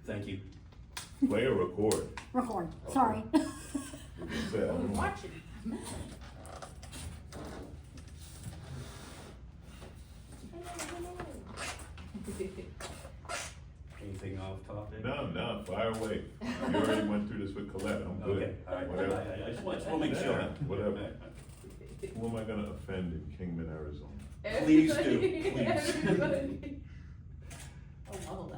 Thank you. Play or record? Record, sorry. I'm watching. Anything off topic? No, fire away. You already went through this with Colette, I'm good. Okay, all right. Whatever. I just want to make sure. Whatever. Who am I gonna offend in Kingman, Arizona? Please do, please. Oh, all that.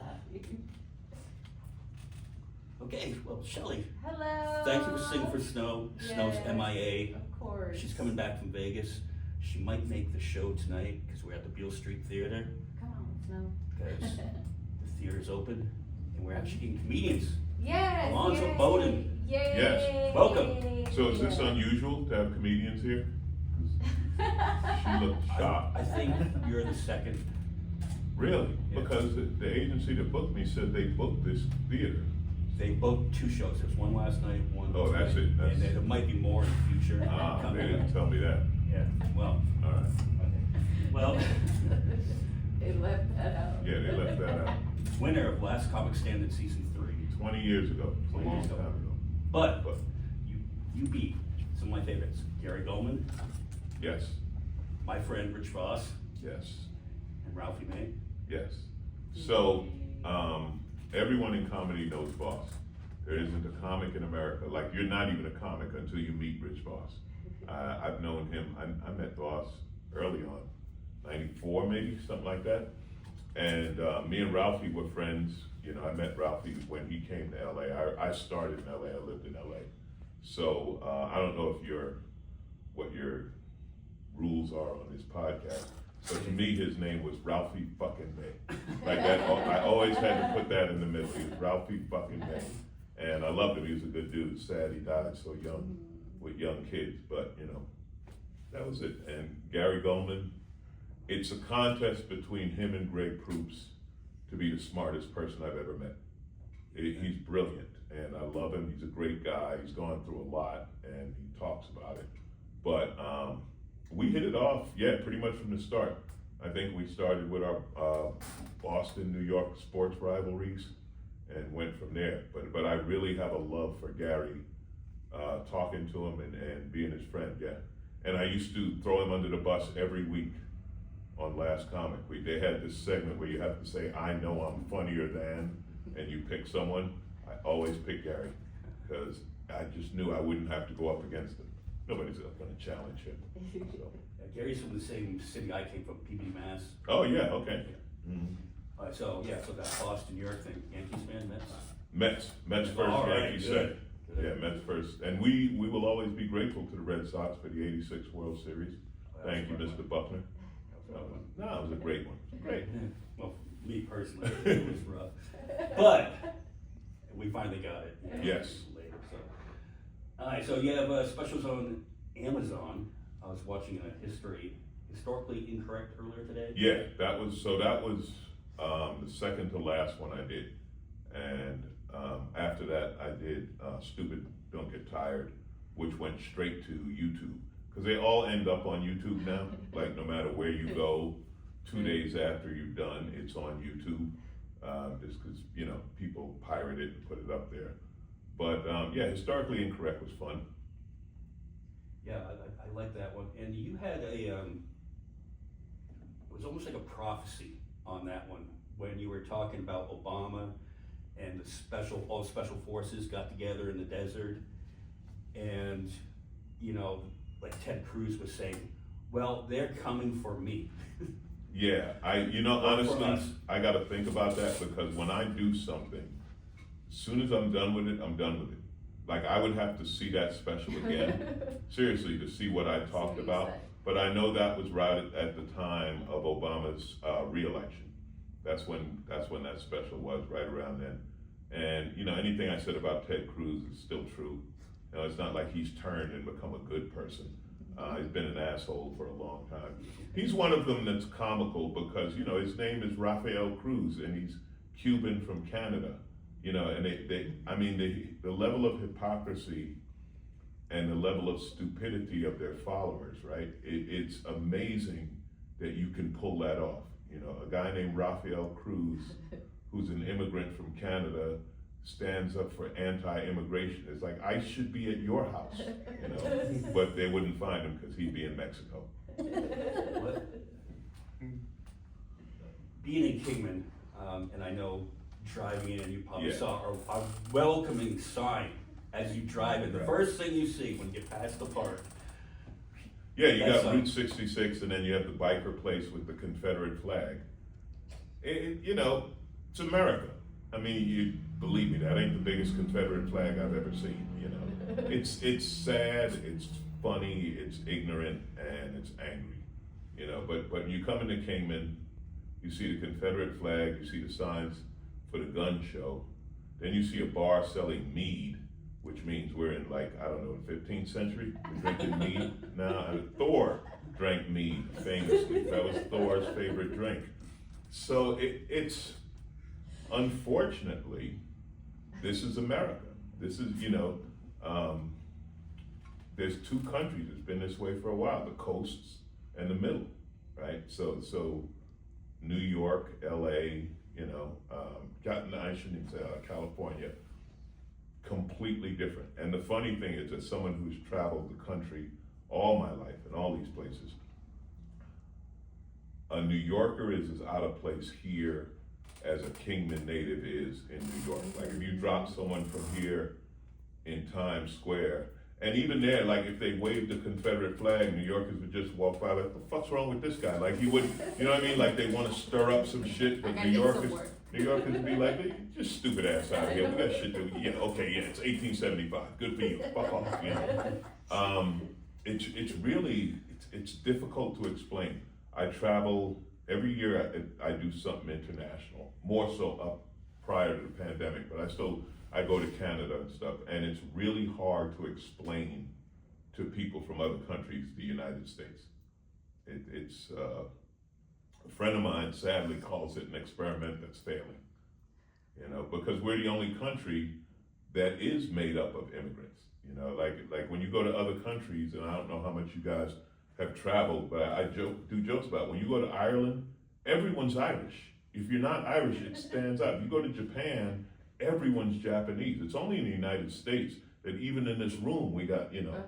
Okay, well, Shelley, Hello. thank you for singing for Snow. Snow's Yes, MIA. Of course. She's coming back from Vegas. She might make the show tonight because we're at the Beale St Theater. Come on, Snow. Because the theater's open and we're actually getting comedians. Yes. Alonzo yay, Bodden. Yay. Yes. Welcome. So is this unusual to have comedians here? 'Cause she looked shocked. I think you're the second. Really? Yeah. Because the agency that booked me said they booked this theater. They booked 2 shows. There's one last night, one Oh, that's tonight, it. That's- and there might be more in the future. Ah, coming. they didn't tell me that. Yeah, well, All right. well, They left that out. Yeah, they left that out. winner of Last Comic Stand in season 3. 20 years ago. It's a 20 long years time ago. ago. But But, you beat some of my favorites. Gary Goldman, yes, my friend Rich Voss, yes, and Ralphie May. yes. So, everyone in comedy knows Voss. There isn't a comic in America, like you're not even a comic until you meet Rich Voss. I've known him, I met Voss early on, 94 maybe, something like that. And me and Ralphie were friends. You know, I met Ralphie when he came to LA. I started in LA, I lived in LA. So I don't know if what your rules are on this podcast. So to me, his name was Ralphie fucking May. Like that, I always had to put that in the middle. He was Ralphie fucking May. And I loved him, he was a good dude. Sad he died so young with young kids, but you know, that was it. And Gary Goldman, it's a contest between him and Greg Proops to be the smartest person I've ever met. He's brilliant, and I love him. He's a great guy. He's gone through a lot, and he talks about it. But we hit it off, yeah, pretty much from the start. I think we started with our Boston, New York sports rivalries, and went from there. But I really have a love for Gary, talking to him and being his friend, yeah. And I used to throw him under the bus every week on Last Comic Week. They had this segment where you have to say, I know I'm funnier than, and you pick someone. I always pick Gary, because I just knew I wouldn't have to go up against him. Nobody's gonna challenge him. So. Gary's from the same city I came from, PB Mass. Oh, yeah, okay. Mm-hmm. So that Boston, New York thing, Yankees fan, Mets? Mets first, All right, Yankees good. second. Yeah, Mets first. And we will always be grateful to the Red Sox for the '86 World Series. Thank you, Mr. Buckner. No, it was a great one. Great. Well, for me personally, it was rough. But we finally got it. Yes. Later, so. All right, so you have specials on Amazon. I was watching a historically incorrect earlier today. Yeah, that was the second to last one I did. And after that, I did Stupid Don't Get Tired, which went straight to YouTube. Because they all end up on YouTube now. Like no matter where you go, 2 days after you've done, it's on YouTube. Just because, you know, people pirate it and put it up there. But yeah, Historically Incorrect was fun. Yeah, I like that one. And you had it was almost like a prophecy on that one when you were talking about Obama and all the special forces got together in the desert, and you know, like Ted Cruz was saying, well, they're coming for me. Yeah, For honestly, us. I got to think about that, because when I do something, as soon as I'm done with it, I'm done with it. Like I would have to see that special again, seriously, to see what I talked about. But I know that was right at the time of Obama's re-election. That's when that special was, right around then. And you know, anything I said about Ted Cruz is still true. You know, it's not like he's turned and become a good person. He's been an asshole for a long time. He's one of them that's comical because, you know, his name is Rafael Cruz and he's Cuban from Canada. You know, and the level of hypocrisy and the level of stupidity of their followers, right? It's amazing that you can pull that off. You know, a guy named Rafael Cruz who's an immigrant from Canada, stands up for anti-immigration. It's like, I should be at your house, you know, but they wouldn't find him because he'd be in Mexico. What? Being in Kingman, and I know driving in, you probably Yeah. saw a welcoming sign as you drive in. The Right. first thing you see when you pass the park. Yeah, you That's got Route 66, and then you have the biker place with the Confederate flag. You know, it's America. I mean, you believe me, that ain't the biggest Confederate flag I've ever seen. You know, it's sad, it's funny, it's ignorant, and it's angry. You know, but you come into Kingman, you see the Confederate flag, you see the signs for the gun show, then you see a bar selling mead, which means we're in, like, I don't know, the 15th century. We're drinking mead now. And Thor drank mead famously. That was Thor's favorite drink. So it's unfortunately, this is America. This is, you know, there's two countries. It's been this way for a while: the coasts and the middle, right? So New York, LA, you know, I shouldn't even say California. Completely different. And the funny thing is, as someone who's traveled the country all my life in all these places, a New Yorker is as out of place here as a Kingman native is in New York. Like, if you drop someone from here in Times Square, and even there, like, if they waved the Confederate flag, New Yorkers would just walk by like, what the fuck's wrong with this guy? Like, he would, you know what I mean? Like, they want to stir up some shit, but New Yorkers would be like, hey, just stupid ass out of here. What that shit do? Yeah, okay, yeah, it's 1875. Good for you. Fuck off. You know? It's really, it's difficult to explain. I travel every year. I do something international, more so up prior to the pandemic, but I go to Canada and stuff, and it's really hard to explain to people from other countries the United States. A friend of mine sadly calls it an experiment that's failing, you know, because we're the only country that is made up of immigrants. You know, like when you go to other countries, and I don't know how much you guys have traveled, but I do jokes about it. When you go to Ireland, everyone's Irish. If you're not Irish, it stands out. If you go to Japan, everyone's Japanese. It's only in the United States that even in this room we got, you know,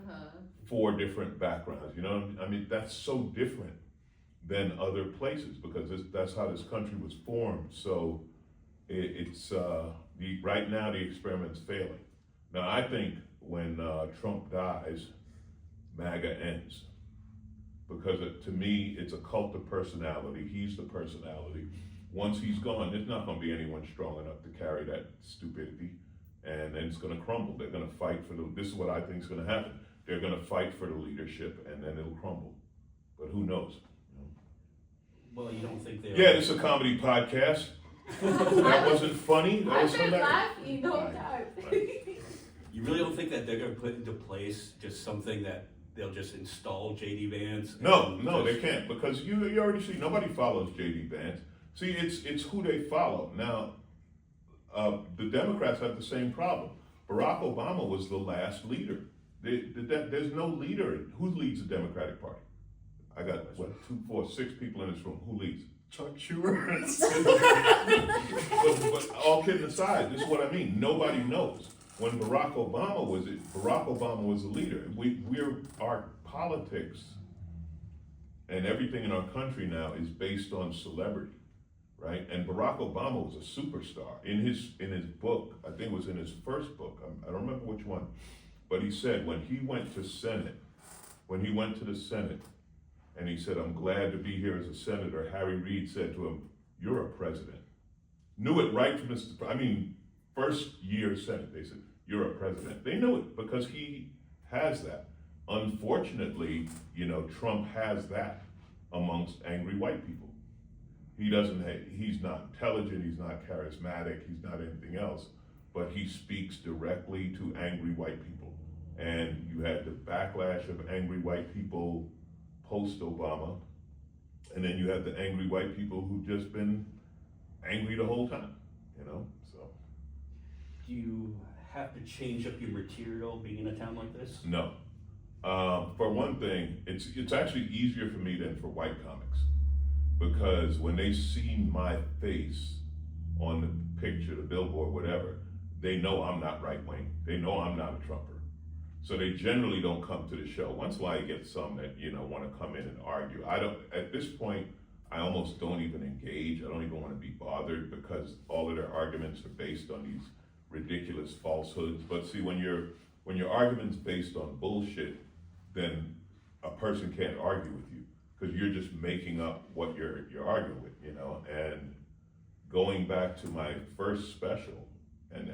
4 different backgrounds. You know, I mean, that's so different than other places because that's how this country was formed. So right now the experiment's failing. Now I think when Trump dies, MAGA ends. Because to me, it's a cult of personality. He's the personality. Once he's gone, there's not going to be anyone strong enough to carry that stupidity, and then it's going to crumble. They're going to fight for this is what I think is going to happen. They're going to fight for the leadership, and then it'll crumble. But who knows? Well, you don't think they're... Yeah, this is a comedy podcast. That wasn't funny. That was I've been hilarious. laughing the whole time. You really don't think that they're going to put into place just something that they'll just install J.D. Vance? No, they can't, because you already see nobody follows J.D. Vance. See, it's who they follow. Now, the Democrats have the same problem. Barack Obama was the last leader. There's no leader. Who leads the Democratic Party? I got, 2, 4, 6 people in this room. Who leads? Chuck Schumer. but all kidding aside, this is what I mean. Nobody knows. When Barack Obama was the leader. Our politics and everything in our country now is based on celebrity, right? And Barack Obama was a superstar. In his book, I think it was in his first book, I don't remember which one, but he said when he went to the Senate, and he said, I'm glad to be here as a senator, Harry Reid said to him, you're a president. Knew it right from first year Senate, they said, you're a president. They knew it because he has that. Unfortunately, you know, Trump has that amongst angry white people. He's not intelligent, he's not charismatic, he's not anything else, but he speaks directly to angry white people. And you had the backlash of angry white people post-Obama, and then you have the angry white people who've just been angry the whole time, you know, so. Do you have to change up your material being in a town like this? No. For one thing, it's actually easier for me than for white comics, because when they see my face on the picture, the billboard, whatever, they know I'm not right wing. They know I'm not a Trumper. So they generally don't come to the show. Once in a while you get some that, want to come in and argue. At this point, I almost don't even engage. I don't even want to be bothered because all of their arguments are based on these ridiculous falsehoods. But see, when your argument's based on bullshit, then a person can't argue with you because you're just making up what you're arguing with, And going back to my first special, and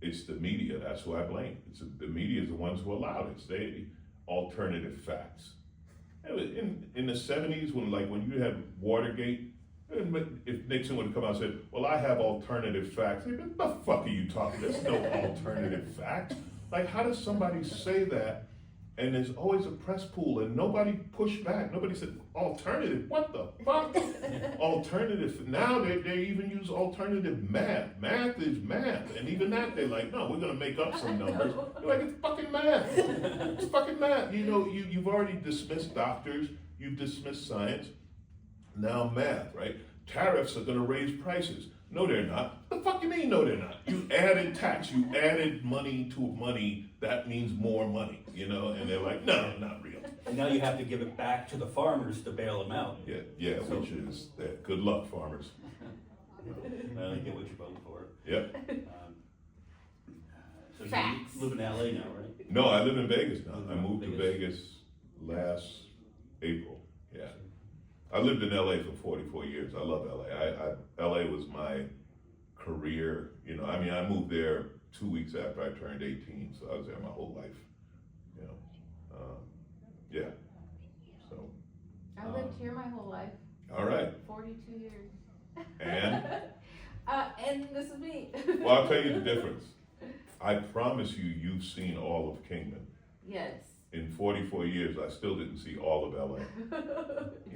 it's the media. That's who I blame. The media is the ones who allowed it. They alternative facts. In the 70s, when you had Watergate, if Nixon would have come out and said, well, I have alternative facts, they'd be, what the fuck are you talking? There's no alternative facts. Like, how does somebody say that? And there's always a press pool and nobody pushed back. Nobody said, alternative, what the fuck? Alternative, now they even use alternative math. Math is math. And even that, they're like, no, we're gonna make up some numbers. You're like, it's fucking math. It's fucking math. You've already dismissed doctors, you've dismissed science, now math, right? Tariffs are gonna raise prices. No, they're not. The fuck you mean, no, they're not? You added tax, you added money to money, that means more money, And they're like, no, not real. And now you have to give it back to the farmers to bail them out. Yeah, so, which is, good luck, farmers. Well, you get what you vote for. Yep. So Facts. you live in LA now, right? No, I live in Vegas now. I moved to Vegas last April, yeah. I lived in LA for 44 years. I love LA. LA was my career. I moved there 2 weeks after I turned 18, so I was there my whole life. Yeah. So. I lived here my whole life. All right. 42 years. And? And this is me. Well, I'll tell you the difference. I promise you've seen all of Kingman. Yes. In 44 years, I still didn't see all of LA.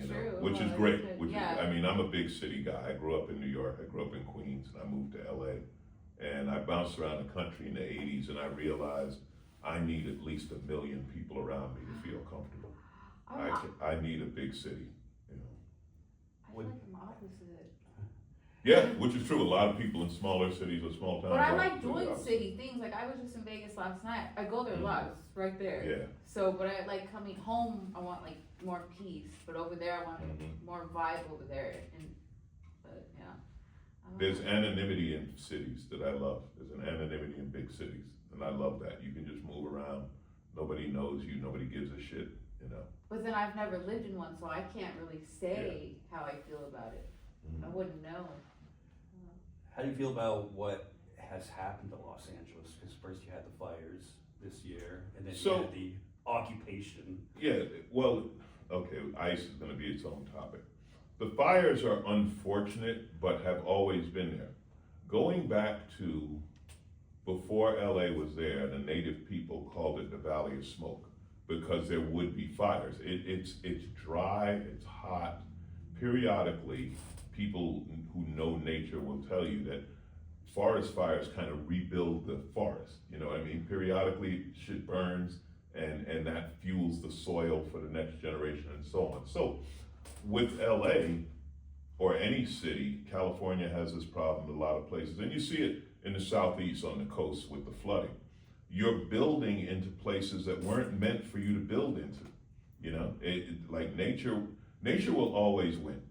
True. Which is Well, great. yeah. I'm a big city guy. I grew up in New York. I grew up in Queens, and I moved to LA. And I bounced around the country in the 80s, and I realized I need at least 1 million people around me to feel comfortable. I need a big city. I feel like I'm opposite. Yeah, which is true. A lot of people in smaller cities or small towns. But I like doing city things. Like I was just in Vegas last night. I go there a lot. It's right there. Yeah. So, but I like coming home. I want like more peace. But over there, I want more vibe over there. But yeah. There's anonymity in cities that I love. There's an anonymity in big cities, and I love that. You can just move around. Nobody knows you. Nobody gives a shit. But then I've never lived in one, so I can't really say how I feel about it. I wouldn't know. How do you feel about what has happened to Los Angeles? Because first you had the fires this year, and then you had the occupation. Yeah, well, okay, ICE is going to be its own topic. The fires are unfortunate, but have always been there. Going back to before LA was there, the native people called it the Valley of Smoke because there would be fires. It's dry, it's hot. Periodically, people who know nature will tell you that forest fires kind of rebuild the forest. You know what I mean? Periodically, shit burns, and that fuels the soil for the next generation and so on. So with LA, or any city, California has this problem in a lot of places, and you see it in the southeast on the coast with the flooding. You're building into places that weren't meant for you to build into. Like nature will always win.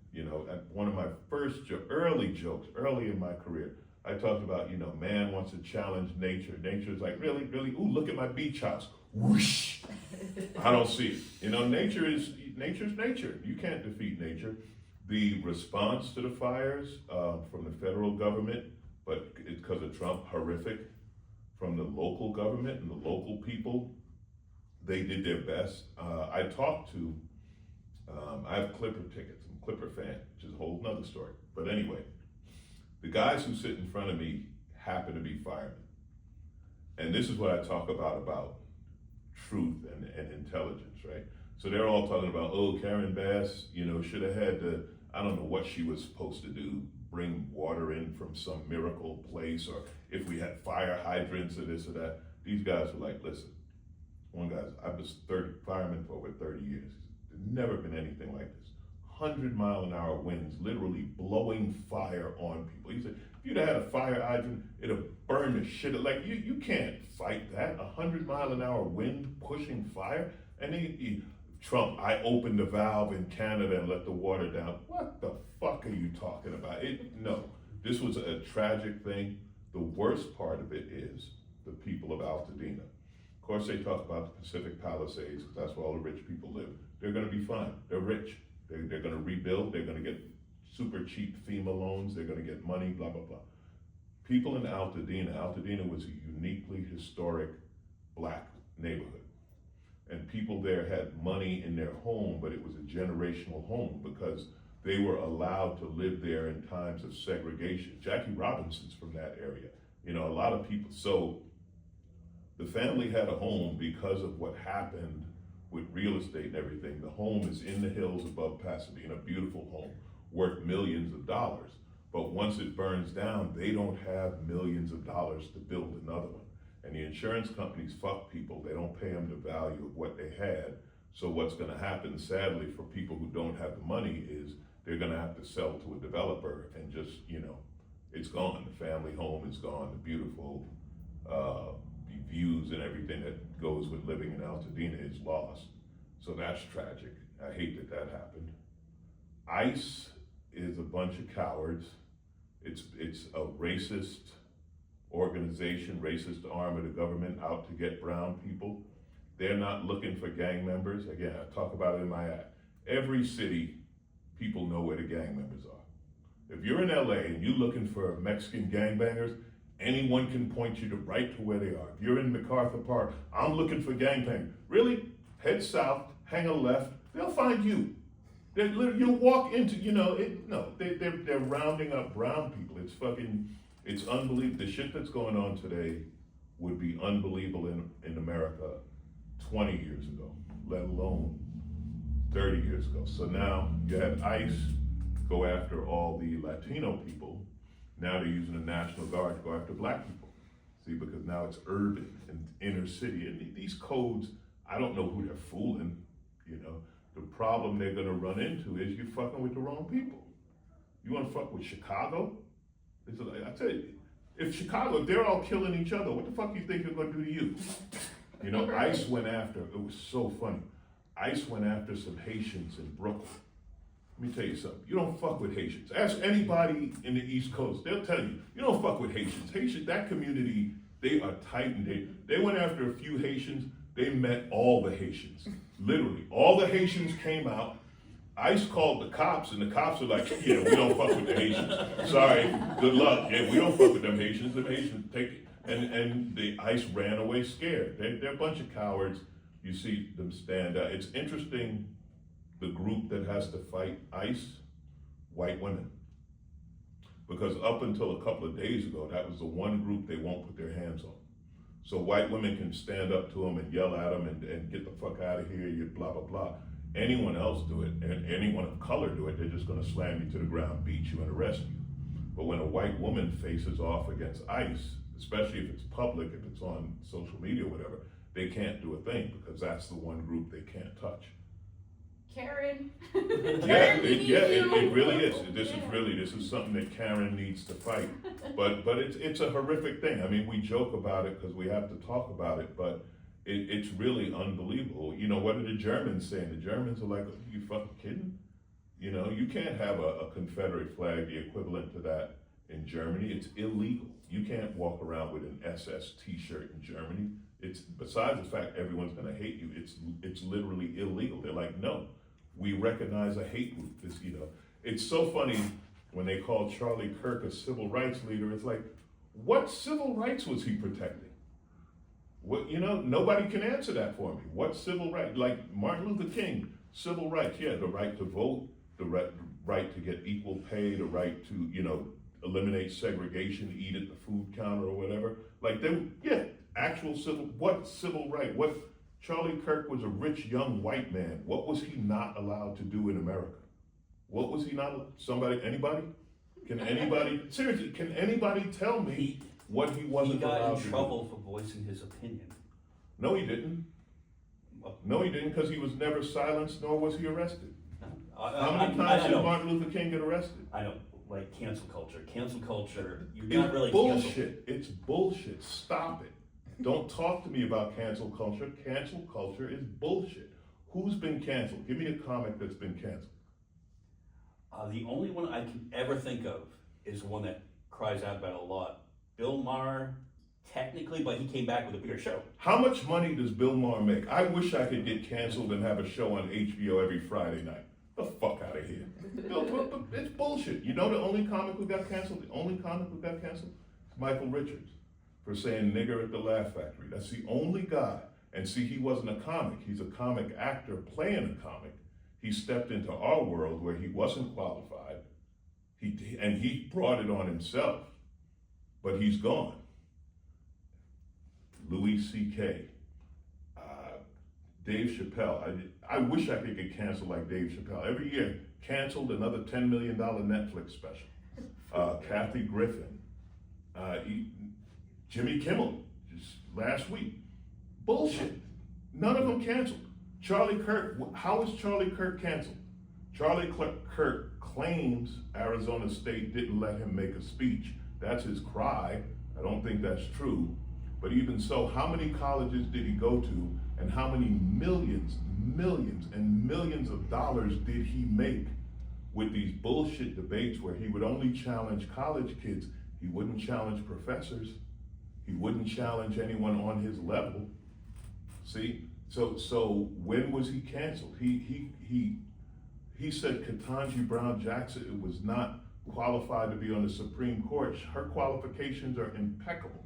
One of my first early jokes, early in my career, I talked about, man wants to challenge nature. Nature's like, really? Ooh, look at my beach house. Whoosh! I don't see it. Nature's nature. You can't defeat nature. The response to the fires from the federal government, but it's because of Trump, horrific. From the local government and the local people, they did their best. I talked to, I have Clipper tickets. I'm a Clipper fan, which is a whole nother story. But anyway, the guys who sit in front of me happen to be firemen. And this is what I talk about truth and intelligence, right? So they're all talking about, Karen Bass, should have had to, I don't know what she was supposed to do, bring water in from some miracle place, or if we had fire hydrants or this or that. These guys were like, listen, one guy's, I was fireman for over 30 years. There's never been anything like this. 100-mile-an-hour winds, literally blowing fire on people. He said, if you'd had a fire hydrant, it'll burn the shit. Like, you can't fight that. 100-mile-an-hour wind pushing fire. And Trump, I opened the valve in Canada and let the water down. What the fuck are you talking about? No, this was a tragic thing. The worst part of it is the people of Altadena. Of course, they talk about the Pacific Palisades, because that's where all the rich people live. They're gonna be fine. They're rich. They're gonna rebuild. They're gonna get super cheap FEMA loans. They're gonna get money, blah, blah, blah. People in Altadena was a uniquely historic black neighborhood. And people there had money in their home, but it was a generational home because they were allowed to live there in times of segregation. Jackie Robinson's from that area. You know, a lot of people, so the family had a home because of what happened with real estate and everything. The home is in the hills above Pasadena, beautiful home, worth millions of dollars. But once it burns down, they don't have millions of dollars to build another one. And the insurance companies fuck people. They don't pay them the value of what they had. So what's gonna happen, sadly, for people who don't have the money is they're gonna have to sell to a developer and just, you know, it's gone. The family home is gone. The beautiful views and everything that goes with living in Altadena is lost. So that's tragic. I hate that that happened. ICE is a bunch of cowards. It's a racist organization, racist arm of the government out to get brown people. They're not looking for gang members. Again, I talk about it in my act. Every city, people know where the gang members are. If you're in LA and you're looking for Mexican gangbangers, anyone can point you right to where they are. If you're in MacArthur Park, I'm looking for gangbangers. Really? Head south, hang a left, they'll find you. You'll walk into, you know, they're rounding up brown people. It's fucking, it's unbelievable. The shit that's going on today would be unbelievable in America 20 years ago, let alone 30 years ago. So now you had ICE go after all the Latino people. Now they're using the National Guard to go after black people. See, because now it's urban and inner city. And these codes, I don't know who they're fooling, you know. The problem they're gonna run into is you're fucking with the wrong people. You wanna fuck with Chicago? It's like, I tell you, if they're all killing each other, what the fuck do you think they're gonna do to you? You know, ICE went after, it was so funny. ICE went after some Haitians in Brooklyn. Let me tell you something, you don't fuck with Haitians. Ask anybody in the East Coast, they'll tell you, you don't fuck with Haitians. Haitians, that community, they are tight and they went after a few Haitians, they met all the Haitians. Literally, all the Haitians came out. ICE called the cops, and the cops are like, yeah, we don't fuck with the Haitians. Sorry, good luck. Yeah, we don't fuck with them Haitians. Them Haitians take it. And the ICE ran away scared. They're a bunch of cowards. You see them stand out. It's interesting, the group that has to fight ICE, white women. Because up until a couple of days ago, that was the one group they won't put their hands on. So white women can stand up to them and yell at them and get the fuck out of here, you blah, blah, blah. Anyone else do it, and anyone of color do it, they're just gonna slam you to the ground, beat you, and arrest you. But when a white woman faces off against ICE, especially if it's public, if it's on social media or whatever, they can't do a thing because that's the one group they can't touch. Karen. It really is. This is something that Karen needs to fight. But it's a horrific thing. I mean, we joke about it because we have to talk about it, but it's really unbelievable. You know, what are the Germans saying? The Germans are like, are you fucking kidding? You know, you can't have a Confederate flag, the equivalent to that in Germany. It's illegal. You can't walk around with an SS t-shirt in Germany. It's, besides the fact everyone's gonna hate you, it's literally illegal. They're like, no, we recognize a hate group. This, you know, it's so funny when they call Charlie Kirk a civil rights leader. It's like, what civil rights was he protecting? What, you know, nobody can answer that for me. What civil right? Like Martin Luther King, civil rights, yeah, the right to vote, the right to get equal pay, the right to, you know, eliminate segregation, eat at the food counter or whatever. Like actual civil right? What, Charlie Kirk was a rich young white man. What was he not allowed to do in America? What was he not, anybody? Can anybody, seriously, can anybody tell me what he wasn't allowed to do? He got in trouble for voicing his opinion. No, he didn't. No, he didn't, because he was never silenced, nor was he arrested. How many times did Martin Luther King get arrested? I know, like cancel culture. Cancel culture, you're It's not really bullshit. It's bullshit. Stop it. Don't talk to me about cancel culture. Cancel culture is bullshit. Who's been canceled? Give me a comic that's been canceled. The only one I can ever think of is one that cries out about it a lot. Bill Maher, technically, but he came back with a bigger show. How much money does Bill Maher make? I wish I could get canceled and have a show on HBO every Friday night. The fuck out of here. It's bullshit. You know the only comic who got canceled? The only comic who got canceled? It's Michael Richards for saying nigger at the Laugh Factory. That's the only guy. And see, he wasn't a comic. He's a comic actor playing a comic. He stepped into our world where he wasn't qualified. He brought it on himself. But he's gone. Louis C.K., Dave Chappelle. I wish I could get canceled like Dave Chappelle. Every year, canceled another $10 million Netflix special. Kathy Griffin, Jimmy Kimmel, just last week. Bullshit. None of them canceled. Charlie Kirk, how is Charlie Kirk canceled? Charlie Kirk claims Arizona State didn't let him make a speech. That's his cry. I don't think that's true. But even so, how many colleges did he go to, and how many millions and millions of dollars did he make with these bullshit debates where he would only challenge college kids? He wouldn't challenge professors. He wouldn't challenge anyone on his level. See? So when was he canceled? He said Ketanji Brown Jackson was not qualified to be on the Supreme Court. Her qualifications are impeccable.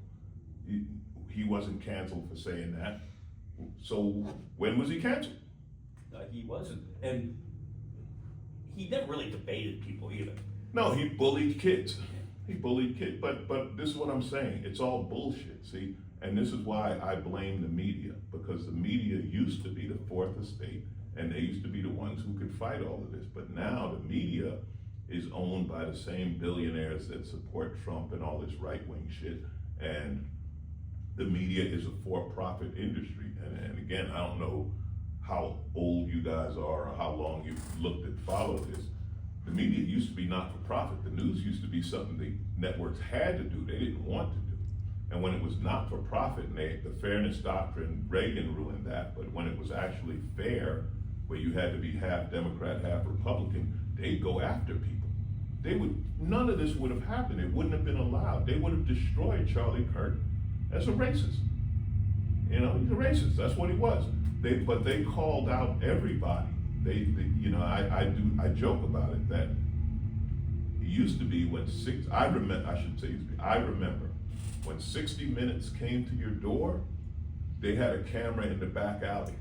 He wasn't canceled for saying that. So when was he canceled? He wasn't. And he never really debated people either. No, he bullied kids. He bullied kids. But this is what I'm saying. It's all bullshit, see? And this is why I blame the media, because the media used to be the fourth estate, and they used to be the ones who could fight all of this. But now the media is owned by the same billionaires that support Trump and all this right-wing shit. And the media is a for-profit industry. And again, I don't know how old you guys are or how long you've looked and followed this. The media used to be not-for-profit. The news used to be something the networks had to do. They didn't want to do. And when it was not-for-profit, and the fairness doctrine, Reagan ruined that, but when it was actually fair, where you had to be half Democrat, half Republican, they'd go after people. None of this would have happened. It wouldn't have been allowed. They would have destroyed Charlie Kirk as a racist. You know, he's a racist. That's what he was. But they called out everybody. I joke about it that it used to be when I remember when 60 Minutes came to your door, they had a camera in the back alley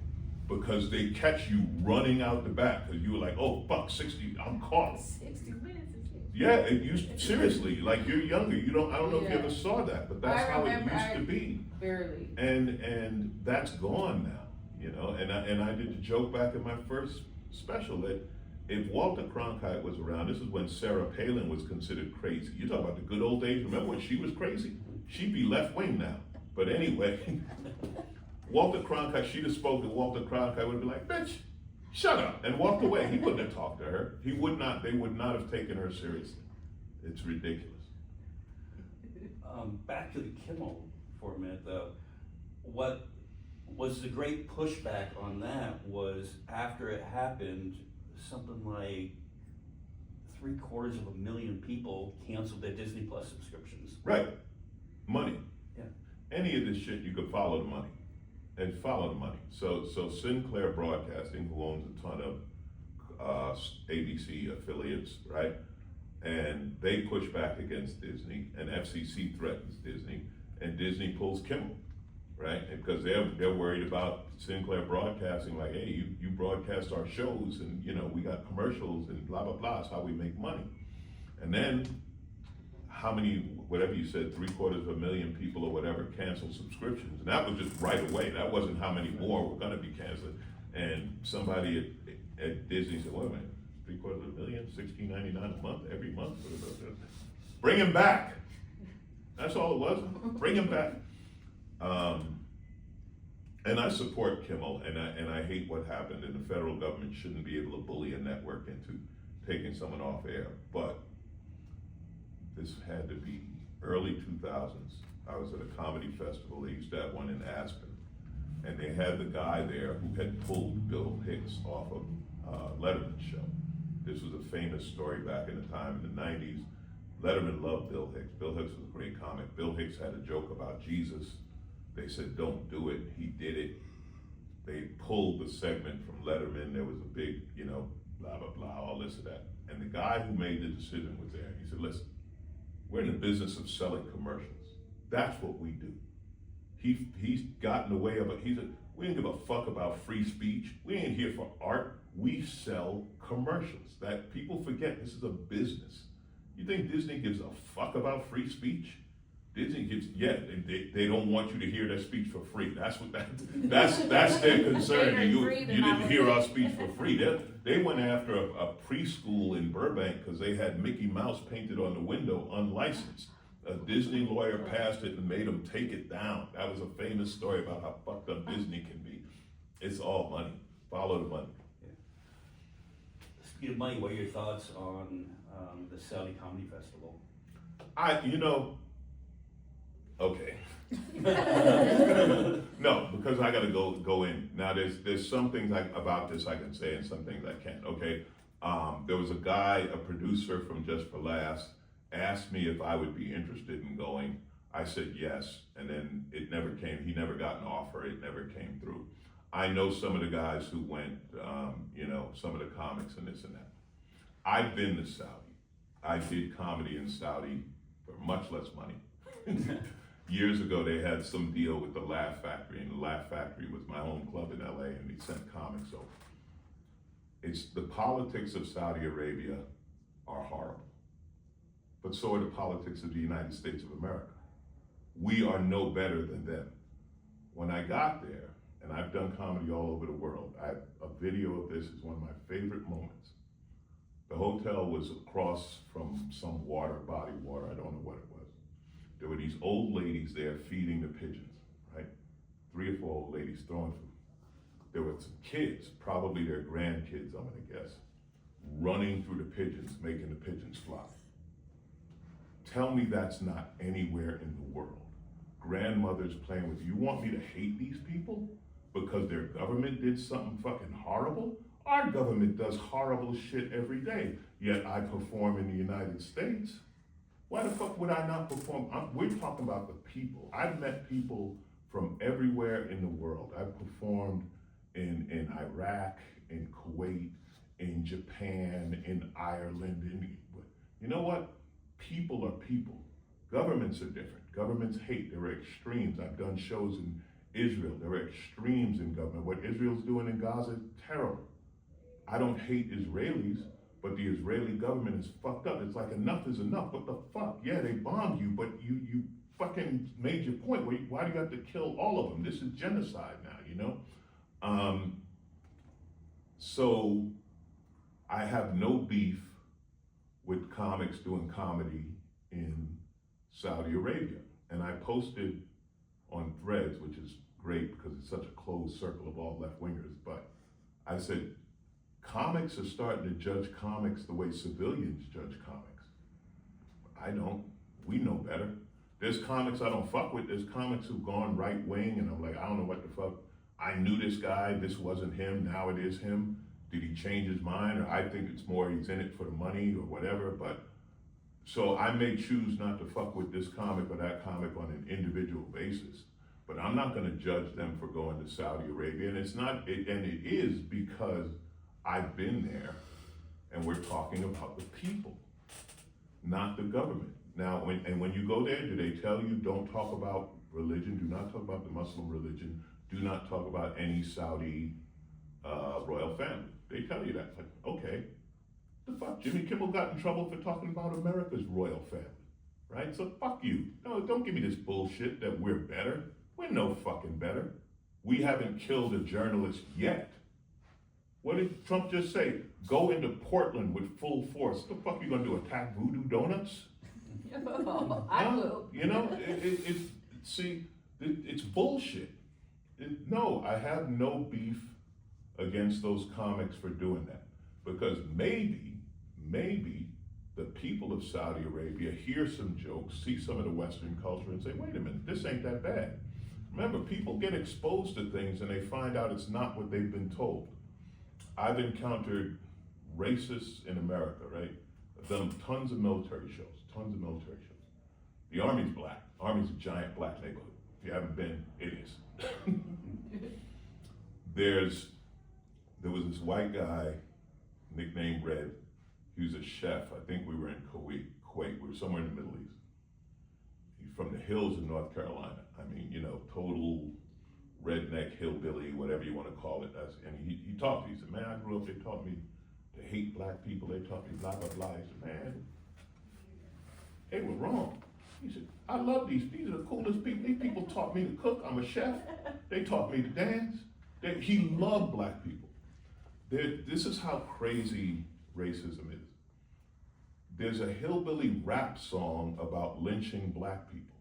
because they catch you running out the back because you were like, oh fuck, 60, I'm caught. 60 minutes is it? Yeah, it used seriously, like you're younger, I don't know if you ever saw that, but that's how it used to be. Barely. And that's gone now, you know, and I did the joke back in my first special that if Walter Cronkite was around, this is when Sarah Palin was considered crazy. You talk about the good old days, remember when she was crazy? She'd be left wing now. But anyway, Walter Cronkite, she'd have spoken to Walter Cronkite, would have been like, bitch, shut up, and walked away. He wouldn't have talked to her. They would not have taken her seriously. It's ridiculous. Back to the Kimmel for a minute though. What was the great pushback on that was after it happened, something like 750,000 people canceled their Disney Plus subscriptions. Right. Money. Yeah. Any of this shit, you could follow the money. And follow the money. So Sinclair Broadcasting, who owns a ton of ABC affiliates, right? And they push back against Disney, and FCC threatens Disney, and Disney pulls Kimmel, right? And because they're worried about Sinclair Broadcasting, like, hey, you broadcast our shows, and you know we got commercials and blah blah blah. It's how we make money. And then how many, whatever you said, 750,000 people or whatever canceled subscriptions, and that was just right away. That wasn't how many more were going to be canceled. And somebody at Disney said, wait a minute. 750,000, $16.99 a month, every month. Bring him back. That's all it was. Bring him back. And I support Kimmel, and I hate what happened, and the federal government shouldn't be able to bully a network into taking someone off air. But this had to be early 2000s. I was at a comedy festival. They used to have one in Aspen, and they had the guy there who had pulled Bill Hicks off of Letterman's show. This was a famous story back in the time in the 90s. Letterman loved Bill Hicks. Bill Hicks was a great comic. Bill Hicks had a joke about Jesus. They said, don't do it. He did it. They pulled the segment from Letterman. There was a big, blah, blah, blah, all this and that. And the guy who made the decision was there. He said, listen, we're in the business of selling commercials. That's what we do. He's gotten away of it. He said, we didn't give a fuck about free speech. We ain't here for art. We sell commercials. That people forget this is a business. You think Disney gives a fuck about free speech? Disney gives, they don't want you to hear their speech for free. That's their concern. You didn't hear our speech for free. They went after a preschool in Burbank because they had Mickey Mouse painted on the window unlicensed. A Disney lawyer passed it and made them take it down. That was a famous story about how fucked up Disney can be. It's all money. Follow the money. Speaking of money, what are your thoughts on the Saudi Comedy Festival? Okay. No, because I gotta go in. Now there's some things about this I can say and some things I can't. Okay. There was a guy, a producer from Just for Laughs, asked me if I would be interested in going. I said yes, and then it never came. He never got an offer. It never came through. I know some of the guys who went, some of the comics and this and that. I've been to Saudi. I did comedy in Saudi for much less money. Years ago, they had some deal with the Laugh Factory, and the Laugh Factory was my home club in LA, and they sent comics over. It's the politics of Saudi Arabia are horrible, but so are the politics of the United States of America. We are no better than them. When I got there, and I've done comedy all over the world, a video of this is one of my favorite moments. The hotel was across from some body of water, I don't know what it was. There were these old ladies there feeding the pigeons, right? 3 or 4 old ladies throwing food. There were some kids, probably their grandkids, I'm gonna guess, running through the pigeons, making the pigeons fly. Tell me that's not anywhere in the world. Grandmothers playing with you. You want me to hate these people because their government did something fucking horrible? Our government does horrible shit every day, yet I perform in the United States. Why the fuck would I not perform? We're talking about the people. I've met people from everywhere in the world. I've performed in Iraq, in Kuwait, in Japan, in Ireland. You know what? People are people. Governments are different. Governments hate. There are extremes. I've done shows in Israel. There are extremes in government. What Israel's doing in Gaza is terrible. I don't hate Israelis, but the Israeli government is fucked up. It's like enough is enough. What the fuck? Yeah, they bombed you, but you fucking made your point. Why do you have to kill all of them? This is genocide now, So I have no beef with comics doing comedy in Saudi Arabia. And I posted on Threads, which is great because it's such a closed circle of all left-wingers, but I said, comics are starting to judge comics the way civilians judge comics. I don't. We know better. There's comics I don't fuck with. There's comics who've gone right wing, and I'm like, I don't know what the fuck. I knew this guy. This wasn't him. Now it is him. Did he change his mind? Or I think it's more he's in it for the money or whatever. But so I may choose not to fuck with this comic or that comic on an individual basis. But I'm not going to judge them for going to Saudi Arabia, and it is because I've been there, and we're talking about the people, not the government. Now, when you go there, do they tell you don't talk about religion? Do not talk about the Muslim religion. Do not talk about any Saudi royal family. They tell you that. It's like, okay, the fuck? Jimmy Kimmel got in trouble for talking about America's royal family, right? So fuck you. No, don't give me this bullshit that we're better. We're no fucking better. We haven't killed a journalist yet. What did Trump just say? Go into Portland with full force. What the fuck you gonna do, attack Voodoo Donuts? I will. It's bullshit. No, I have no beef against those comics for doing that, because maybe the people of Saudi Arabia hear some jokes, see some of the Western culture, and say, wait a minute, this ain't that bad. Remember, people get exposed to things and they find out it's not what they've been told. I've encountered racists in America, right? I've done tons of military shows. The Army's black. Army's a giant black neighborhood. If you haven't been, it is. There was this white guy, nicknamed Red. He was a chef. I think we were in Kuwait. We were somewhere in the Middle East. He's from the hills of North Carolina. I mean, total redneck, hillbilly, whatever you want to call it. And he talked. He said, man, I grew up, they taught me to hate black people. They taught me blah, blah, blah. He said, man, they were wrong. He said, I love these. These are the coolest people. These people taught me to cook. I'm a chef. They taught me to dance. He loved black people. This is how crazy racism is. There's a hillbilly rap song about lynching black people.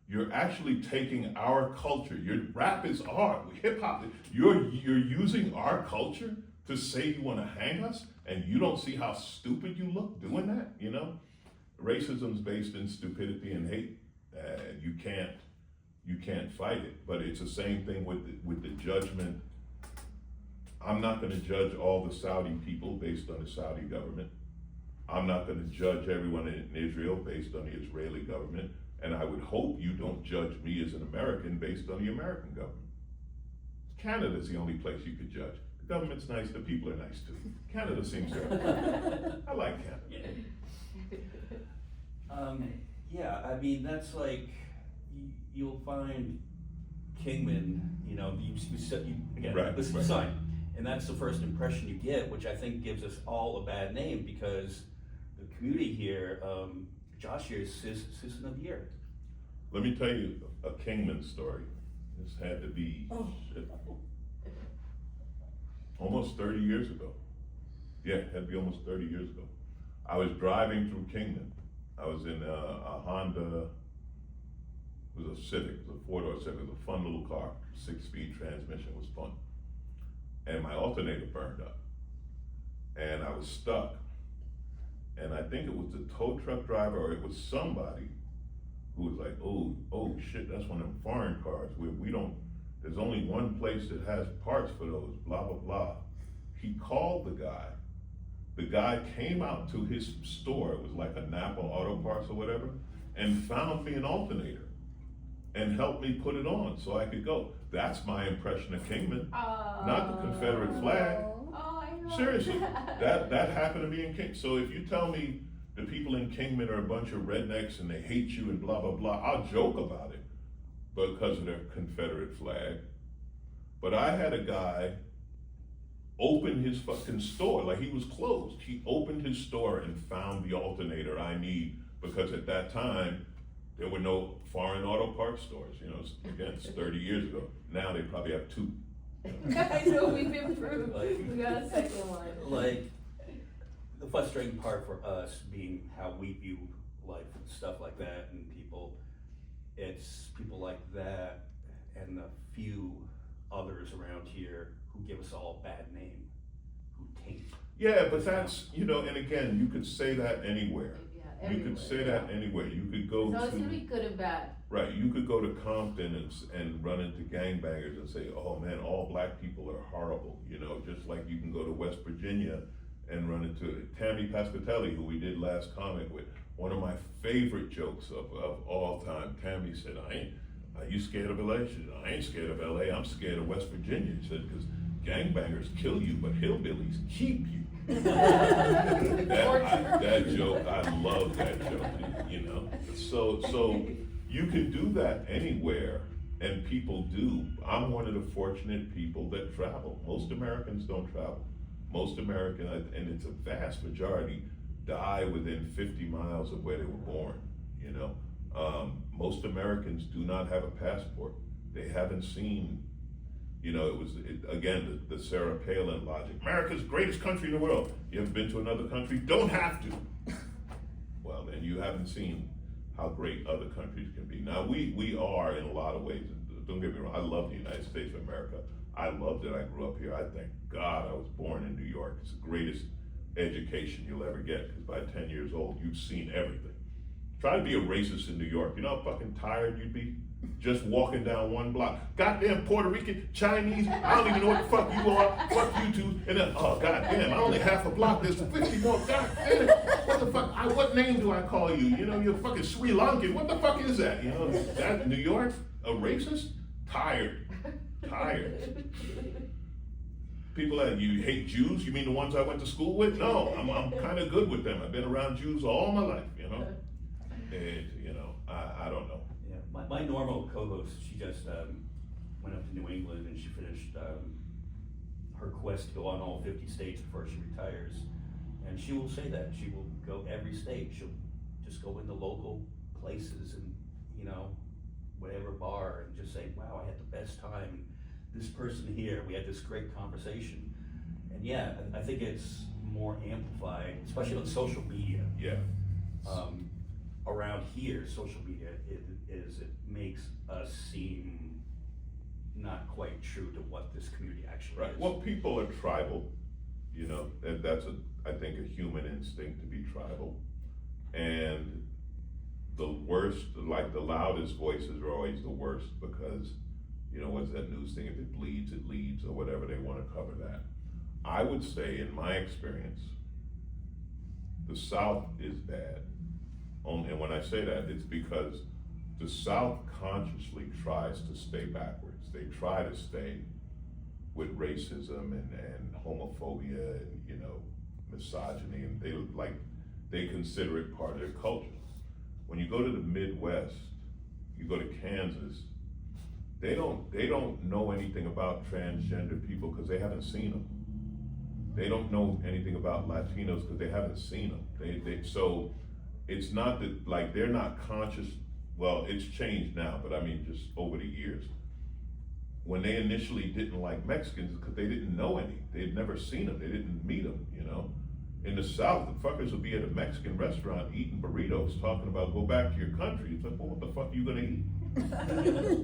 You're actually taking our culture. Your rap is art, hip hop. You're using our culture to say you want to hang us, and you don't see how stupid you look doing that. Racism's based in stupidity and hate. You can't fight it. But it's the same thing with the judgment. I'm not going to judge all the Saudi people based on the Saudi government. I'm not going to judge everyone in Israel based on the Israeli government. And I would hope you don't judge me as an American based on the American government. Canada's the only place you could judge. The government's nice, the people are nice too. Canada seems fair. I like Canada. Yeah, I mean, that's like, you'll find Kingman, again, Right, this is right. the sign. And that's the first impression you get, which I think gives us all a bad name, because the community here, Josh here is Citizen of the Year. Let me tell you a Kingman story. This had to be almost 30 years ago. Yeah, it had to be almost 30 years ago. I was driving through Kingman. I was in a Honda, it was a Civic, it was a four-door Civic, it was a fun little car, 6-speed transmission, it was fun. And my alternator burned up. And I was stuck. And I think it was the tow truck driver, or it was somebody who was like, oh shit, that's one of them foreign cars. There's only one place that has parts for those, blah, blah, blah. He called the guy. The guy came out to his store, it was like a Napa Auto Parts or whatever, and found me an alternator and helped me put it on so I could go. That's my impression of Kingman, not the Confederate flag. Oh, I know. Seriously, that happened to me in Kingman. So if you tell me the people in Kingman are a bunch of rednecks and they hate you and blah, blah, blah, I'll joke about it because of their Confederate flag. But I had a guy open his fucking store, like he was closed. He opened his store and found the alternator I need, because at that time, there were no foreign auto parts stores. Again, it's 30 years ago. Now they probably have 2. I know, we've improved. We got a second one. Like, the frustrating part for us being how we view life and stuff like that, and it's people like that and the few others around here who give us all a bad name, who taint. Yeah, but that's, and again, you could say that anywhere. Yeah, You could say that anywhere. You could go So it's gonna be to, good and bad. right, you could go to Compton and run into gangbangers and say, oh man, all black people are horrible, just like you can go to West Virginia and run into Tammy Pascatelli, who we did last comic with. One of my favorite jokes of all time, Tammy said, are you scared of LA? She said, I ain't scared of LA, I'm scared of West Virginia. She said, because gangbangers kill you, but hillbillies keep you. that joke, I love that joke, So you can do that anywhere, and people do. I'm one of the fortunate people that travel. Most Americans don't travel. Most Americans, and it's a vast majority, die within 50 miles of where they were born, Most Americans do not have a passport. They haven't seen, again, the Sarah Palin logic. America's greatest country in the world. You ever been to another country? Don't have to. Well, then you haven't seen how great other countries can be. Now, we are, in a lot of ways, don't get me wrong, I love the United States of America. I love that I grew up here. I thank God I was born in New York. It's the greatest education you'll ever get, because by 10 years old, you've seen everything. Try to be a racist in New York. You know how fucking tired you'd be? Just walking down one block. Goddamn Puerto Rican, Chinese, I don't even know what the fuck you are. Fuck you two. And then, oh goddamn, I only half a block. There's 50 more. Goddamn, what the fuck? What name do I call you? You know, you're fucking Sri Lankan. What the fuck is that? You know, that New York, a racist? Tired. People that you hate Jews, you mean the ones I went to school with? No, I'm kind of good with them. I've been around Jews all my life, you know? And, you know, I don't know. Yeah, my normal co-host, she just went up to New England and she finished her quest to go on all 50 states before she retires. And she will say that. She will go every state. She'll just go into local places and, you know, whatever bar and just say, wow, I had the best time. This person here, we had this great conversation. And yeah, I think it's more amplified, especially on social media. Yeah. Around here, social media, it makes us seem not quite true to what this community actually Right. is. Well, people are tribal, you know, and that's I think a human instinct to be tribal. And the worst, like the loudest voices are always the worst, because, you know, what's that news thing? If it bleeds, it leads, or whatever, they want to cover that. I would say, in my experience, the South is bad. And when I say that, it's because the South consciously tries to stay backwards. They try to stay with racism and homophobia and, you know, misogyny, and they consider it part of their culture. When you go to the Midwest, you go to Kansas, they don't know anything about transgender people because they haven't seen them. They don't know anything about Latinos because they haven't seen them. So it's not that, like, they're not conscious. Well, it's changed now, but I mean, just over the years. When they initially didn't like Mexicans, because they didn't know any. They'd never seen them. They didn't meet them, you know. In the South, the fuckers would be at a Mexican restaurant eating burritos, talking about go back to your country. It's like, well, what the fuck are you gonna eat?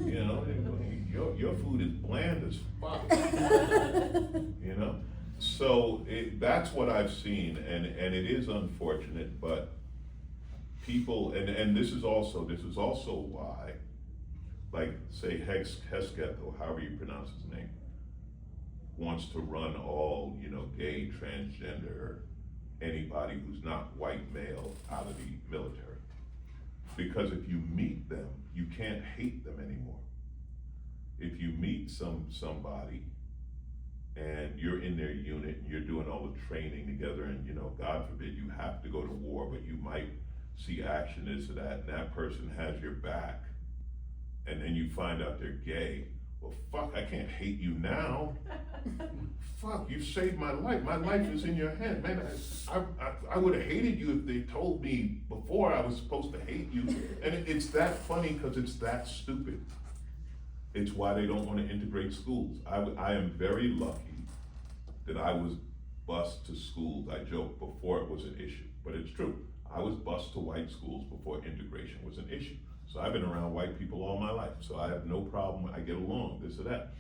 You know, your food is bland as fuck. You know, so that's what I've seen, and it is unfortunate, but people, and this is also why, like, say Hesketh, or however you pronounce his name, wants to run all, you know, gay, transgender, anybody who's not white male out of the military. Because if you meet them, you can't hate them anymore. If you meet somebody and you're in their unit and you're doing all the training together, and, you know, God forbid you have to go to war, but you might see action, this or that, and that person has your back, and then you find out they're gay, well, fuck, I can't hate you now. Fuck, you saved my life. My life is in your hand, man. I would have hated you if they told me before I was supposed to hate you. And it's that funny because it's that stupid. It's why they don't want to integrate schools. I am very lucky that I was bused to schools, I joke, before it was an issue. But it's true. I was bused to white schools before integration was an issue. So I've been around white people all my life. So I have no problem. I get along, this or that.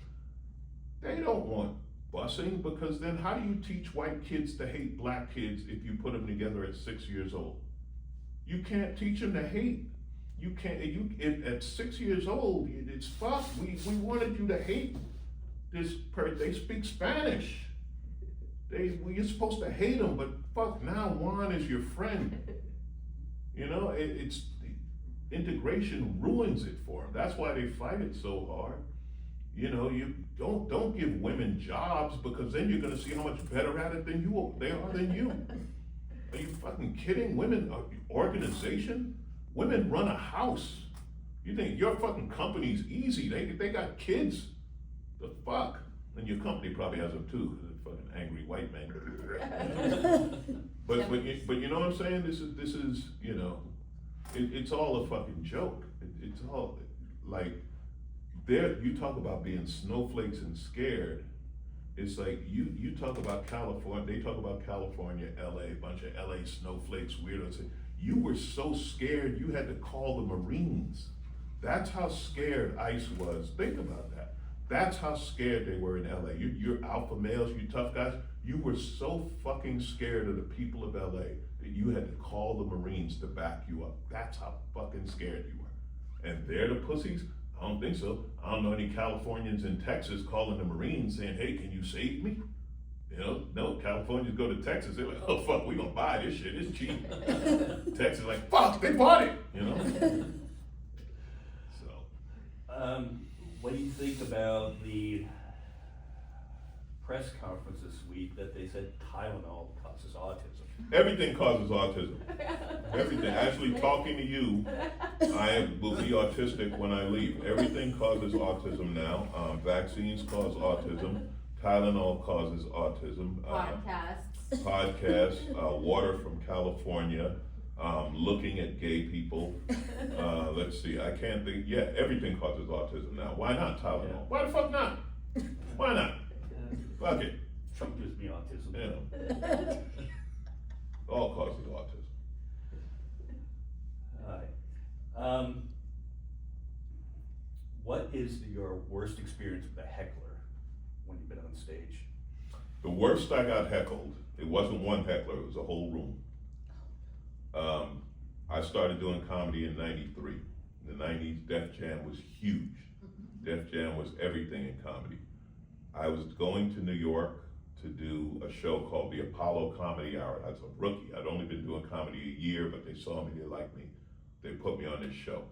They don't want busing, because then how do you teach white kids to hate black kids if you put them together at 6 years old? You can't teach them to hate. You can't, at 6 years old, it's fuck, we wanted you to hate this person. They speak Spanish. You're supposed to hate them, but fuck, now Juan is your friend. You know, it's integration ruins it for them. That's why they fight it so hard. You know, you don't give women jobs, because then you're gonna see how much better at it than they are than you. Are you fucking kidding? Women, organization? Women run a house. You think your fucking company's easy? They got kids. The fuck? And your company probably has them too, because they're fucking angry white men. But you know what I'm saying? This is you know, it's all a fucking joke. It's all like, you talk about being snowflakes and scared. It's like you talk about California, they talk about California, LA, a bunch of LA snowflakes, weirdos. You were so scared you had to call the Marines That's how scared ICE was. Think about that. That's how scared they were in LA. You're alpha males, you tough guys. You were so fucking scared of the people of LA that you had to call the Marines to back you up. That's how fucking scared you were. And they're the pussies? I don't think so. I don't know any Californians in Texas calling the Marines saying, hey, can you save me? You know, no, Californians go to Texas, they're like, oh fuck, we gonna buy this shit, it's cheap. Texas like, fuck, they bought it, you know? So. What do you think about the press conference this week that they said Tylenol causes autism? Everything causes autism. Everything. Actually, talking to you, will be autistic when I leave. Everything causes autism now. Vaccines cause autism. Tylenol causes autism. Podcasts. Water from California. Looking at gay people. Let's see. I can't think. Yeah, everything causes autism now. Why not Tylenol? Yeah. Why the fuck not? Why not? Fuck it. Trump gives me autism. Yeah. All causes autism. Alright. What is your worst experience with a heckler when you've been on stage? The worst I got heckled, it wasn't one heckler, it was a whole room. I started doing comedy in '93. In the '90s, Def Jam was huge. Def Jam was everything in comedy. I was going to New York to do a show called the Apollo Comedy Hour. I was a rookie. I'd only been doing comedy a year, but they saw me, they liked me. They put me on this show.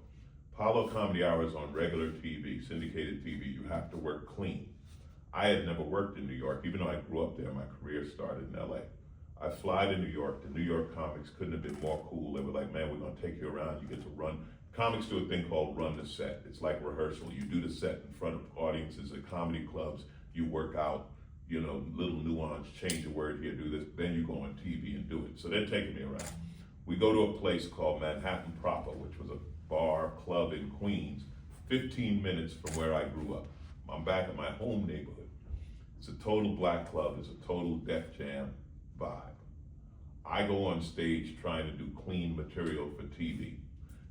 Apollo Comedy Hour is on regular TV, syndicated TV. You have to work clean. I had never worked in New York, even though I grew up there. My career started in LA. I fly to New York. The New York comics couldn't have been more cool. They were like, man, we're gonna take you around. You get to run. Comics do a thing called run the set. It's like rehearsal. You do the set in front of audiences at comedy clubs. You work out, you know, little nuance, change a word here, do this. Then you go on TV and do it. So they're taking me around. We go to a place called Manhattan Proper, which was a bar club in Queens, 15 minutes from where I grew up. I'm back in my home neighborhood. It's a total black club. It's a total Def Jam vibe. I go on stage trying to do clean material for TV.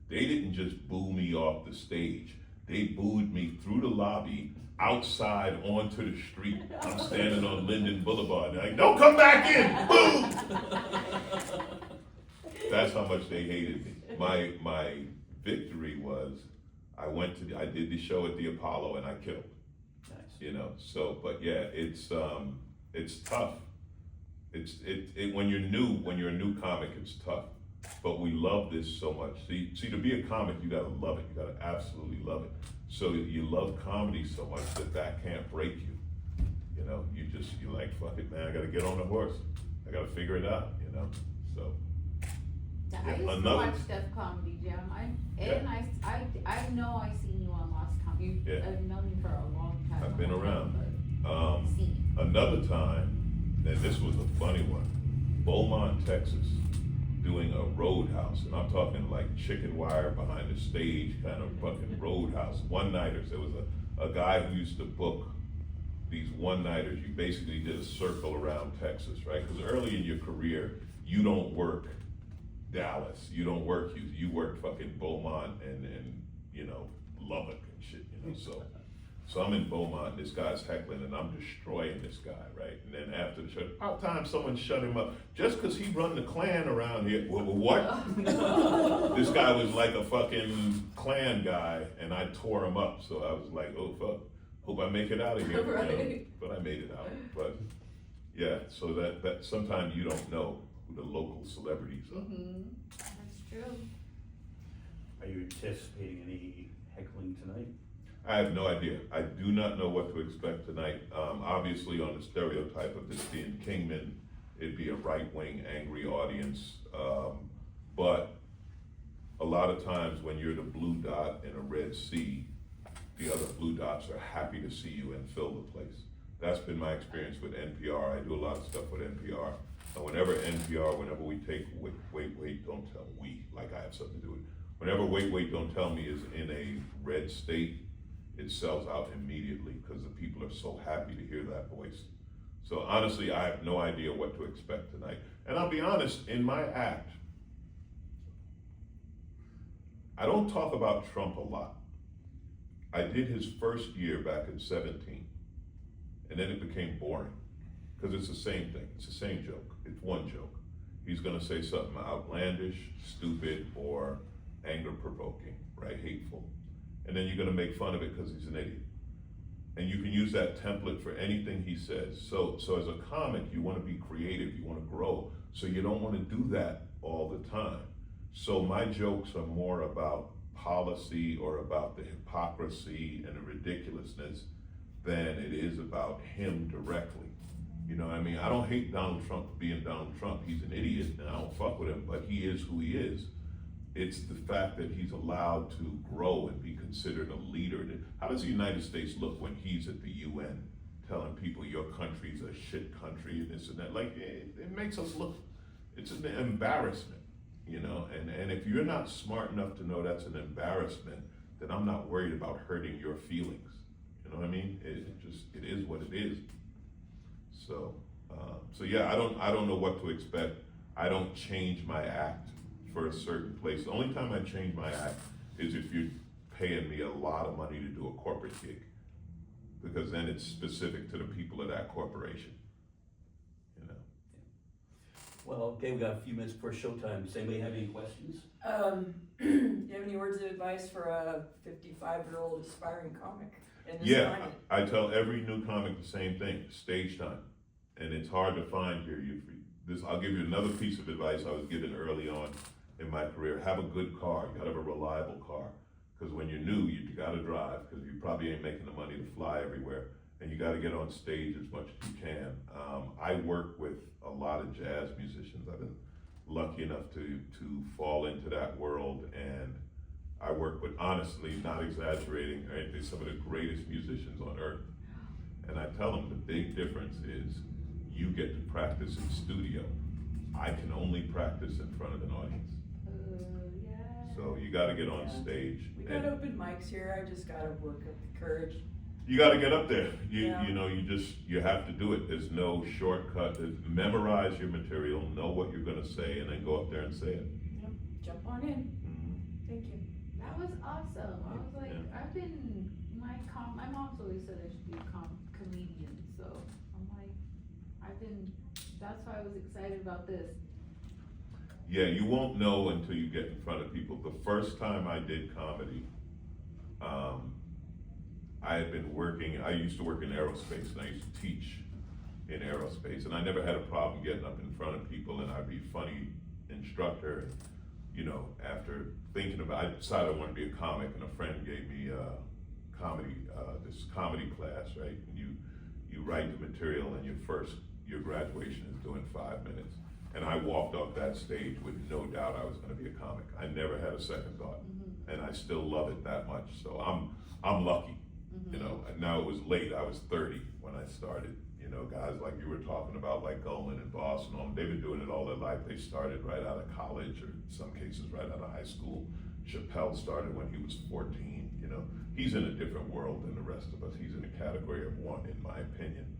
They didn't just boo me off the stage. They booed me through the lobby, outside onto the street. I'm standing on Linden Boulevard. They're like, don't come back in, boo! That's how much they hated me. My victory was, I did the show at the Apollo and I killed. Nice. You know, so, but yeah, it's tough. When you're a new comic, it's tough. But we love this so much. See, to be a comic, you gotta love it. You gotta absolutely love it. So you love comedy so much that can't break you. You know, you're like, fuck it, man. I gotta get on the horse. I gotta figure it out. You know, so. I used to watch Def Comedy Jam. I know I seen you on Lost Comedy. Yeah. I've known you for a long time. I've been around. Seen. Another time, and this was a funny one, Beaumont, Texas, doing a roadhouse, and I'm talking like chicken wire behind the stage kind of fucking roadhouse. One-nighters. There was a guy who used to book these one-nighters. You basically did a circle around Texas, right? Because early in your career, you don't work Dallas, you don't work Houston, you work fucking Beaumont and you know, Lubbock and shit, you know, so I'm in Beaumont, this guy's heckling and I'm destroying this guy, right? And then after the show, about time someone shut him up, just cause he run the Klan around here. What? This guy was like a fucking Klan guy and I tore him up, so I was like, oh fuck, hope I make it out of here. Right. You know? But I made it out, but yeah, so that sometimes you don't know who the local celebrities are. Mm-hmm. That's true. Are you anticipating any heckling tonight? I have no idea. I do not know what to expect tonight. Obviously, on the stereotype of this being Kingman, it'd be a right-wing, angry audience. But a lot of times when you're the blue dot in a red sea, the other blue dots are happy to see you and fill the place. That's been my experience with NPR. I do a lot of stuff with NPR. And whenever we take Wait, Don't Tell, like I have something to do with it. Whenever Wait, Don't Tell Me is in a red state, it sells out immediately because the people are so happy to hear that voice. So honestly, I have no idea what to expect tonight. And I'll be honest, in my act, I don't talk about Trump a lot. I did his first year back in 17, and then it became boring, because it's the same thing, it's the same joke, it's one joke. He's gonna say something outlandish, stupid, or anger-provoking, right, hateful. And then you're gonna make fun of it because he's an idiot. And you can use that template for anything he says. So as a comic, you wanna be creative, you wanna grow, so you don't wanna do that all the time. So my jokes are more about policy or about the hypocrisy and the ridiculousness than it is about him directly. You know what I mean? I don't hate Donald Trump for being Donald Trump. He's an idiot and I don't fuck with him, but he is who he is. It's the fact that he's allowed to grow and be considered a leader. How does the United States look when he's at the UN telling people your country's a shit country and this and that? Like, it makes us look, it's an embarrassment, you know? And if you're not smart enough to know that's an embarrassment, then I'm not worried about hurting your feelings. You know what I mean? It is what it is. So yeah, I don't know what to expect. I don't change my act for a certain place. The only time I change my act is if you're paying me a lot of money to do a corporate gig, because then it's specific to the people of that corporation, you know? Well, okay, we got a few minutes before showtime. Does anybody have any questions? Do you have any words of advice for a 55-year-old aspiring comic in this Yeah, climate? I tell every new comic the same thing, stage time. And it's hard to find here. I'll give you another piece of advice I was given early on in my career. Have a good car, you gotta have a reliable car. Because when you're new, you gotta drive, because you probably ain't making the money to fly everywhere. And you gotta get on stage as much as you can. I work with a lot of jazz musicians. I've been lucky enough to fall into that world, and I work with, honestly, not exaggerating, some of the greatest musicians on earth. And I tell them the big difference is you get to practice in studio. I can only practice in front of an audience. Yeah. So you gotta get on Yeah. stage. We got open mics here, I just gotta work up the courage. You gotta get up there. Yeah. You know, you have to do it. There's no shortcut. Memorize your material, know what you're gonna say, and then go up there and say it. Yep, jump on in. Mhm. Thank you. That was awesome. I was like, Yeah. I've been, my mom's always said I should be a comedian, so I'm like, that's why I was excited about this. Yeah, you won't know until you get in front of people. The first time I did comedy, I used to work in aerospace, and I used to teach in aerospace, and I never had a problem getting up in front of people, and I'd be a funny instructor. And, you know, after thinking about, I decided I wanted to be a comic, and a friend gave me this comedy class, right? And you write the material, and your graduation is due in 5 minutes. And I walked off that stage with no doubt I was gonna be a comic. I never had a second thought, and I still love it that much. So I'm lucky, you know. And now it was late. I was 30 when I started. You know, guys like you were talking about, like Goldman and Boss and all, they've been doing it all their life. They started right out of college, or in some cases right out of high school. Chappelle started when he was 14, you know. He's in a different world than the rest of us. He's in a category of one, in my opinion.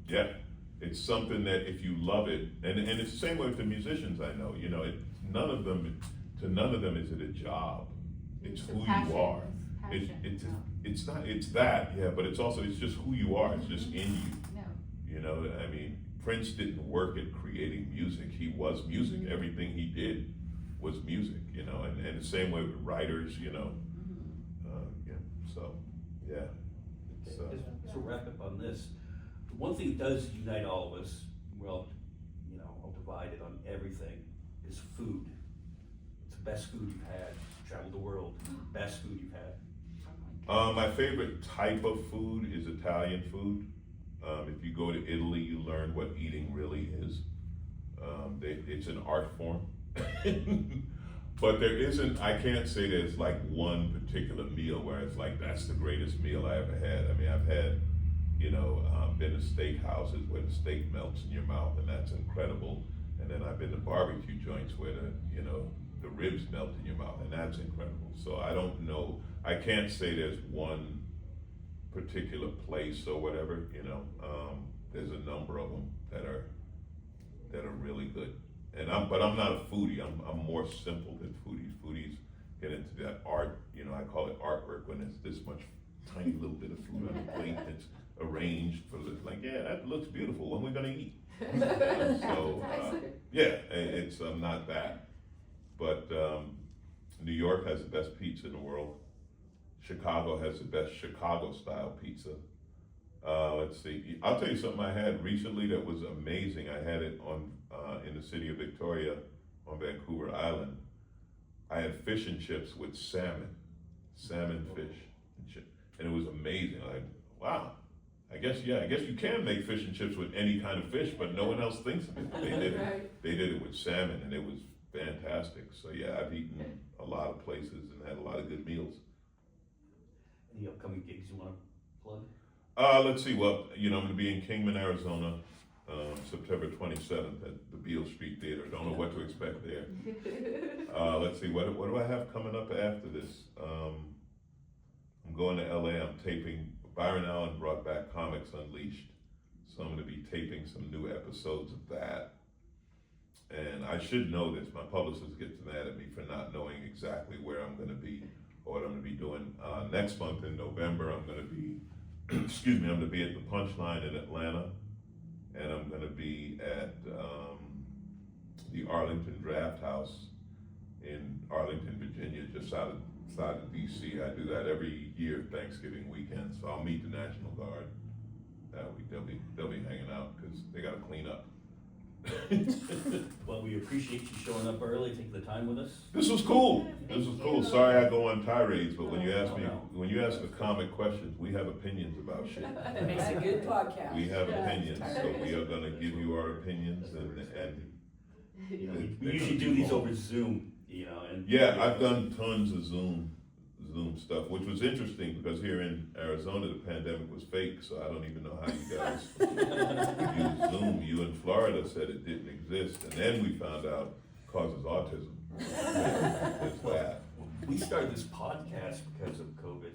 Yeah, it's something that if you love it, and it's the same way with the musicians I know, you know, none of them is it a job. It's a who passion. you are. It's passion. It's that, yeah, but it's just who you are. It's just in you. No. You know, I mean, Prince didn't work at creating music. He was music. Everything he did was music, you know, and the same way with writers, you know. Yeah, so, yeah. Just to wrap up on this, the one thing that does unite all of us, well, you know, all divided on everything, is food. It's the best food you've had. Traveled the world, best food you've had. My favorite type of food is Italian food. If you go to Italy, you learn what eating really is. It's an art form. But I can't say there's like one particular meal where it's like, that's the greatest meal I ever had. I mean, I've had, you know, been to steakhouses where the steak melts in your mouth, and that's incredible. And then I've been to barbecue joints where the ribs melt in your mouth, and that's incredible. So I don't know, I can't say there's one particular place or whatever, you know. There's a number of them that are really good. But I'm not a foodie. I'm more simple than foodies. Foodies get into that art, I call it artwork when it's this much tiny little bit of food on the plate that's arranged for, like, yeah, that looks beautiful, when we gonna eat? Yeah, it's not that. But New York has the best pizza in the world. Chicago has the best Chicago-style pizza. Let's see, I'll tell you something I had recently that was amazing. I had it on in the city of Victoria on Vancouver Island. I had fish and chips with salmon fish, and it was amazing. Like, wow, I guess you can make fish and chips with any kind of fish, but no one else thinks of it. They did it with salmon, and it was fantastic. So yeah, I've eaten a lot of places and had a lot of good meals. Any upcoming gigs you wanna plug? Let's see, well, I'm gonna be in Kingman, Arizona, September 27th at the Beale St Theater. Don't know what to expect there. Let's see, what do I have coming up after this? I'm going to LA, I'm taping, Byron Allen brought back Comics Unleashed. So I'm gonna be taping some new episodes of that. And I should know this, my publicist gets mad at me for not knowing exactly where I'm gonna be or what I'm gonna be doing. Next month in November, I'm gonna be, I'm gonna be at the Punchline in Atlanta, and I'm gonna be at the Arlington Draft House in Arlington, Virginia, just outside of DC. I do that every year, Thanksgiving weekend, so I'll meet the National Guard that week. They'll be hanging out, because they gotta clean up. Well, we appreciate you showing up early, taking the time with us. This was cool. Thank This was cool. you. Sorry I go on tirades, but when you ask me, No. when you ask the comic questions, we have opinions about shit. That makes a good podcast. We have Yeah. opinions, so we are gonna give you our opinions and We usually do these over Zoom, and. yeah, I've done tons of Zoom stuff, which was interesting because here in Arizona, the pandemic was fake, so I don't even know how you guys use Zoom. You in Florida said it didn't exist, and then we found out it causes autism. It's that. We started this podcast because of COVID.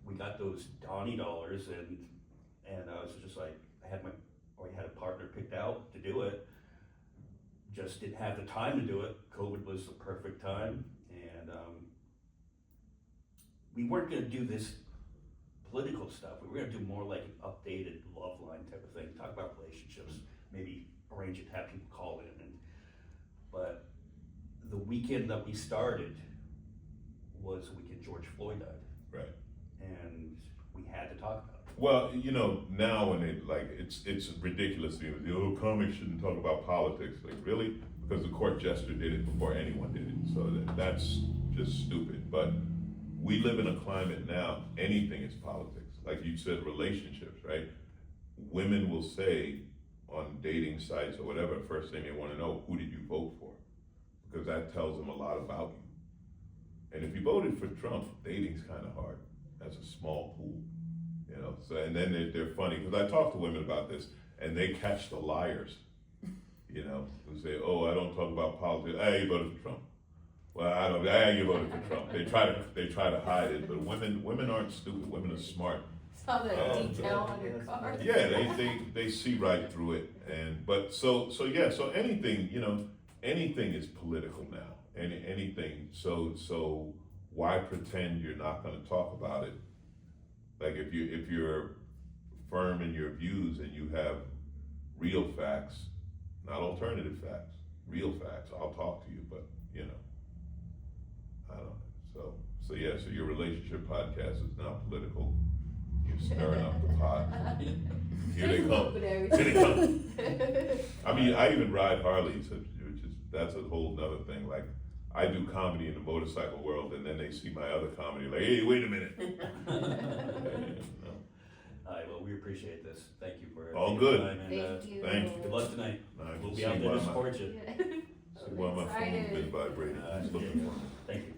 We got those Donnie dollars and I was just like, I had a partner picked out to do it. Just didn't have the time to do it. COVID was the perfect time, and we weren't gonna do this political stuff. We were gonna do more like an updated love line type of thing, talk about relationships, maybe arrange it to have people call in. But the weekend that we started was the weekend George Floyd died. Right. And we had to talk about it. Well, now when it's ridiculous to me. Comics shouldn't talk about politics. Like, really? Because the court jester did it before anyone did it. So that's just stupid. But we live in a climate now, anything is politics. Like you said, relationships, right? Women will say on dating sites or whatever, first thing they want to know, who did you vote for? Because that tells them a lot about you. And if you voted for Trump, dating's kind of hard. That's a small pool, So, and then they're funny, because I talk to women about this, and they catch the liars, who say, oh, I don't talk about politics. Hey, you voted for Trump. Well, I don't. Hey, you voted for Trump. They try to hide it, but women aren't stupid. Women are smart. Saw the detail on your car. Yeah, they see right through it, so anything is political now. Anything. So why pretend you're not going to talk about it? Like if you're firm in your views and you have real facts, not alternative facts, real facts, I'll talk to you. But I don't know. So your relationship podcast is now political. You're stirring up the pot. Here they come. Here they come. I mean, I even ride Harleys, that's a whole nother thing. Like, I do comedy in the motorcycle world, and then they see my other comedy, like, hey, wait a minute. All right, well, we appreciate this. Thank you for All taking good. the time, and Thank you. Thank you. good luck tonight. I We'll can be see out there why to support you. my phone's been vibrating. Just looking for me. Thank you.